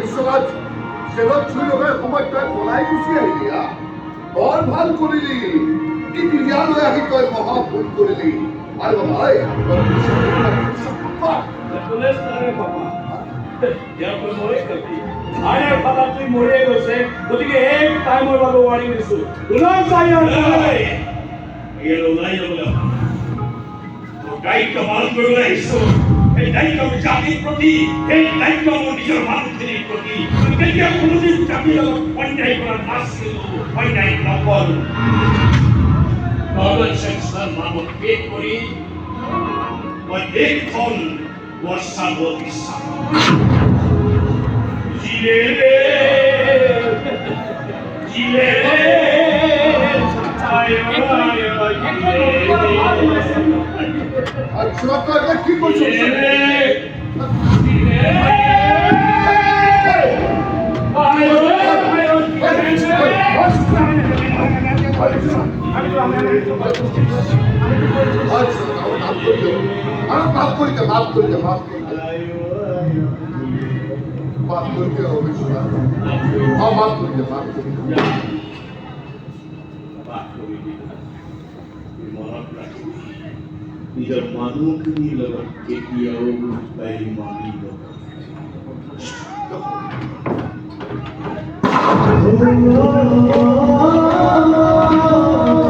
বিশ্বনাথ জেলত চুৰি লগাৰ সময়ত তই পলাই গুচি আহিলি বৰ ভাল কৰিলি কি বিয়ালৈ আহি তই মহা ভুল কৰিলি আৰু ভাই তুই মৰিয়ে গৈছে গতিকে এই টাইমৰ বাবে ৱাৰ্ণিং দিছো ওলাই যাই ওলাই যাবলৈ দায়িত্ব পালন কৰিবলৈ আহিছো এই দায়িত্ব জাতিৰ প্ৰতি এই দায়িত্ব মোৰ নিজৰ মানুহখিনিৰ প্ৰতি কেতিয়া কোনোদিন জাতিৰ লগত অন্যায় কৰা নাছিলো অন্যায় নকৰো নগৰ সংস্থাৰ মানুহ পেট কৰি মই দেশখন বচাব বিচাৰো আচ্ছা তই কি করছিস মাফ করে দে নিজৰ মানুহখিনিৰ লগত কেতিয়াও বেইমানি নকৰে